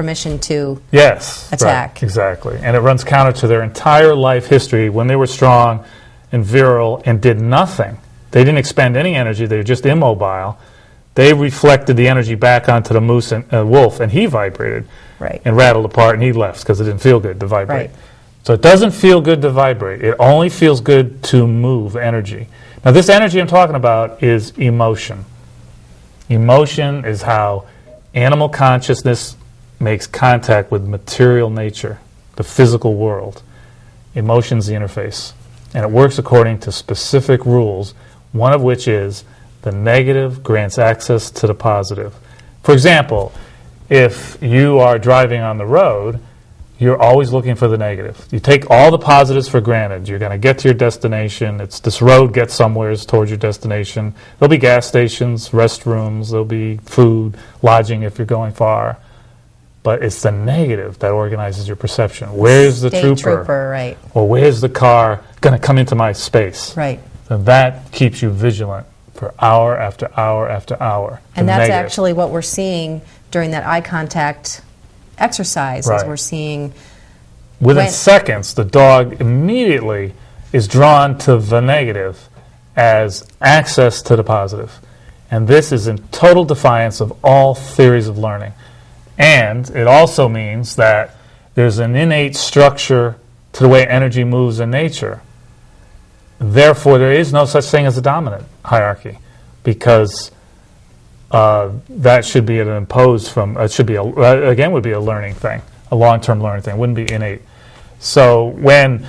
permission to yes, attack. Right, exactly. And it runs counter to their entire life history when they were strong and virile and did nothing. They didn't expend any energy. They were just immobile. They reflected the energy back onto the moose and wolf, and he vibrated and rattled apart, and he left because it didn't feel good to vibrate. So it doesn't feel good to vibrate. It only feels good to move energy. Now, this energy I'm talking about is emotion. Emotion is how animal consciousness makes contact with material nature, the physical world. Emotion's the interface. And it works according to specific rules, one of which is the negative grants access to the positive. For example, if you are driving on the road, you're always looking for the negative. You take all the positives for granted. You're going to get to your destination. This road gets somewheres towards your destination. There'll be gas stations, restrooms, there'll be food, lodging if you're going far. But it's the negative that organizes your perception. Where's the trooper? Right. Or where's the car going to come into my space? Right. So that keeps you vigilant for hour after hour after hour. And that's actually what we're seeing during that eye contact exercise. As we're seeing within seconds, the dog immediately is drawn to the negative as access to the positive. And this is in total defiance of all theories of learning. And it also means that there's an innate structure to the way energy moves in nature. Therefore, there is no such thing as a dominant hierarchy, because that should be an imposed from, it should be, again, would be a learning thing, a long-term learning thing, wouldn't be innate. So when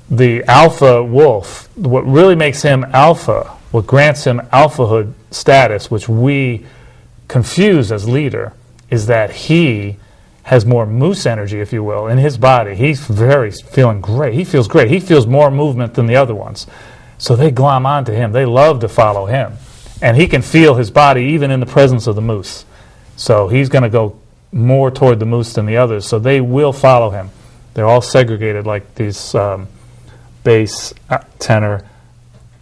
the alpha wolf, what really makes him alpha, what grants him alphahood status, which we confuse as leader, is that he has more moose energy, if you will, in his body. He's feeling great. He feels great. He feels more movement than the other ones. So they glom onto him. They love to follow him. And he can feel his body even in the presence of the moose. So he's going to go more toward the moose than the others. So they will follow him. They're all segregated like these bass, tenor,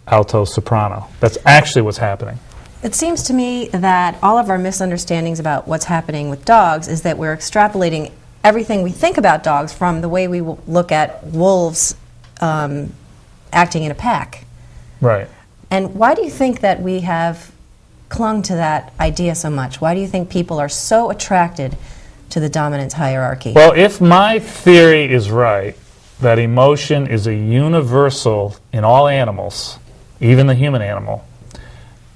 alto, soprano. That's actually what's happening. It seems to me that all of our misunderstandings about what's happening with dogs is that we're extrapolating everything we think about dogs from the way we look at wolves acting in a pack. Right. And why do you think that we have clung to that idea so much? Why do you think people are so attracted to the dominance hierarchy? Well, if my theory is right, that emotion is a universal in all animals, even the human animal,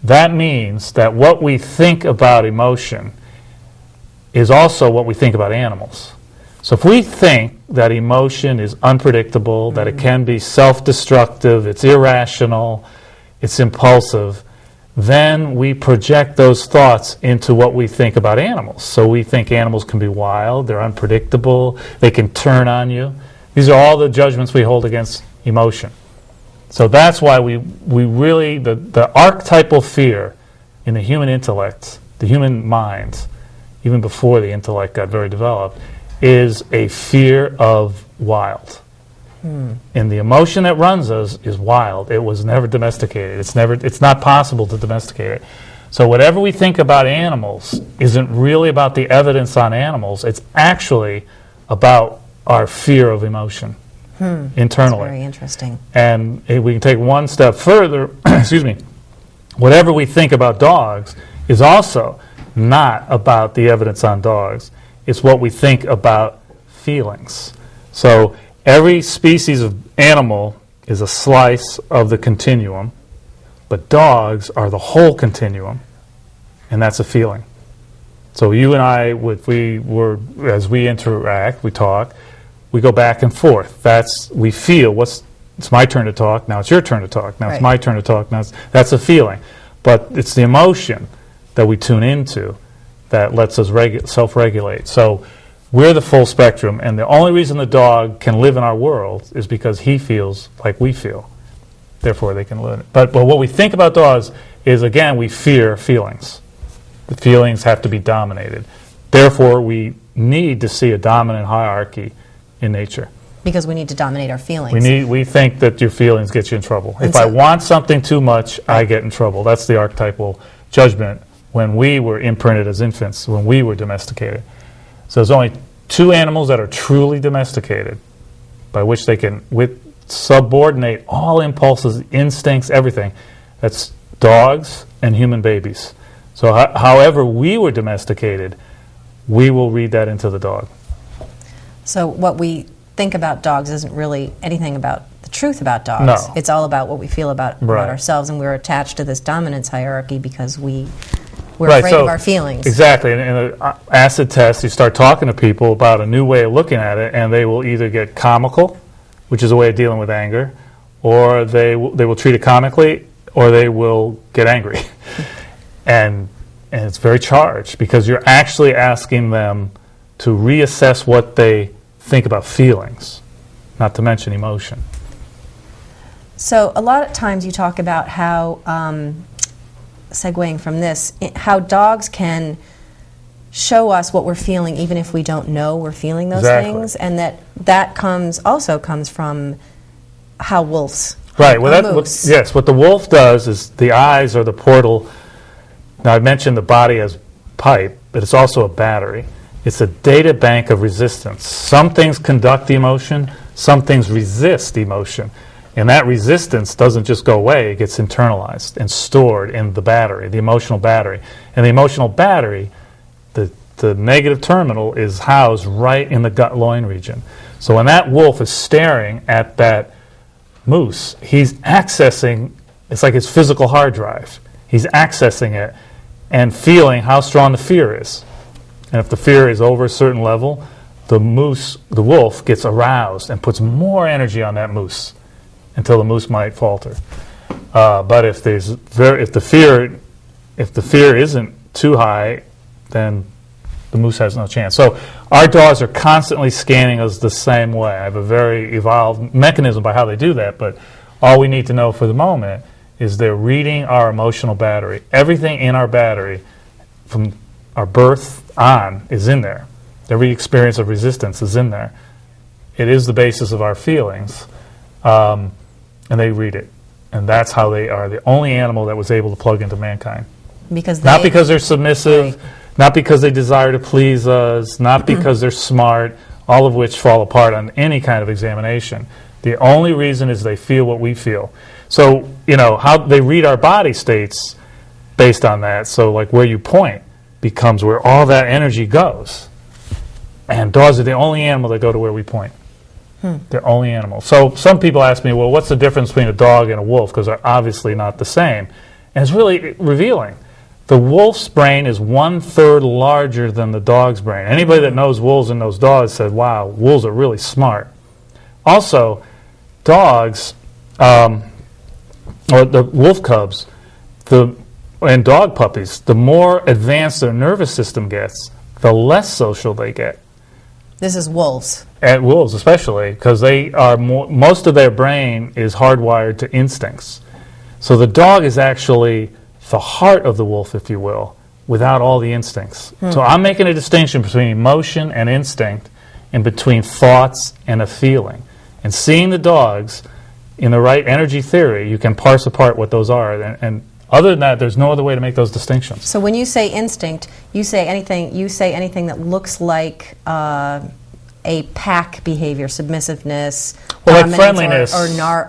that means that what we think about emotion is also what we think about animals. So if we think that emotion is unpredictable, that it can be self-destructive, it's irrational, it's impulsive, then we project those thoughts into what we think about animals. So we think animals can be wild, they're unpredictable, they can turn on you. These are all the judgments we hold against emotion. So that's why we really, the archetypal fear in the human intellect, the human mind, even before the intellect got very developed, is a fear of wild. And the emotion that runs us is wild. It was never domesticated. It's not possible to domesticate it. So whatever we think about animals isn't really about the evidence on animals. It's actually about our fear of emotion. Internally. That's very interesting. And we can take one step further, excuse me, whatever we think about dogs is also not about the evidence on dogs. It's what we think about feelings. So every species of animal is a slice of the continuum, but dogs are the whole continuum, and that's a feeling. So you and I, as we interact, we talk, we go back and forth. We feel, it's my turn to talk, now it's your turn to talk, now it's my turn to talk, that's a feeling. But it's the emotion that we tune into that lets us self-regulate. So we're the full spectrum, and the only reason the dog can live in our world is because he feels like we feel. Therefore, they can live. But what we think about dogs is, again, we fear feelings. The feelings have to be dominated. Therefore, we need to see a dominant hierarchy in nature. Because we need to dominate our feelings. We think that your feelings get you in trouble. If I want something too much, I get in trouble. That's the archetypal judgment when we were imprinted as infants, when we were domesticated. So there's only two animals that are truly domesticated, by which they can subordinate all impulses, instincts, everything. That's dogs and human babies. So however we were domesticated, we will read that into the dog. So what we think about dogs isn't really anything about the truth about dogs. No. It's all about what we feel about Right. ourselves, and we're attached to this dominance hierarchy because we're Right, afraid so of our feelings. Exactly. In an acid test, you start talking to people about a new way of looking at it, and they will either get comical, which is a way of dealing with anger, or they will treat it comically, or they will get angry. and it's very charged because you're actually asking them to reassess what they think about feelings, not to mention emotion. So a lot of times you talk about how, segueing from this, how dogs can show us what we're feeling even if we don't know we're feeling those Exactly. things, and that comes from how wolves Right. Well, moose. yes. What the wolf does is the eyes are the portal. Now, I mentioned the body as pipe, but it's also a battery. It's a data bank of resistance. Some things conduct the emotion, some things resist emotion. And that resistance doesn't just go away, it gets internalized and stored in the battery, the emotional battery. And the emotional battery, the negative terminal, is housed right in the gut-loin region. So when that wolf is staring at that moose, he's accessing, it's like his physical hard drive. He's accessing it and feeling how strong the fear is. And if the fear is over a certain level, the wolf gets aroused and puts more energy on that moose until the moose might falter. But if the fear isn't too high, then the moose has no chance. So our dogs are constantly scanning us the same way. I have a very evolved mechanism by how they do that, but all we need to know for the moment is they're reading our emotional battery. Everything in our battery from our birth on is in there. Every experience of resistance is in there. It is the basis of our feelings, and they read it. And that's how they are the only animal that was able to plug into mankind. Not because they're submissive, Right. not because they desire to please us, not because they're smart, all of which fall apart on any kind of examination. The only reason is they feel what we feel. So, how they read our body states based on that. So, like where you point becomes where all that energy goes. And dogs are the only animal that go to where we point. They're only animal. So some people ask me, well, what's the difference between a dog and a wolf? Because they're obviously not the same. And it's really revealing. The wolf's brain is 1/3 larger than the dog's brain. Anybody that knows wolves and knows dogs said, wow, wolves are really smart. Also, dogs, or the wolf cubs, and dog puppies, the more advanced their nervous system gets, the less social they get. This is wolves. At wolves especially, because they are most of their brain is hardwired to instincts. So the dog is actually the heart of the wolf, if you will, without all the instincts. So I'm making a distinction between emotion and instinct, and between thoughts and a feeling. And seeing the dogs in the right energy theory, you can parse apart what those are. And other than that, there's no other way to make those distinctions. So when you say instinct, you say anything that looks like a pack behavior, submissiveness, Well, like dominance, friendliness.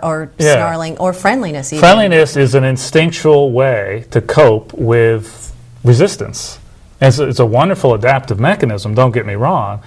or Yeah. snarling, or friendliness even. Friendliness is an instinctual way to cope with resistance. And it's a wonderful adaptive mechanism, don't get me wrong.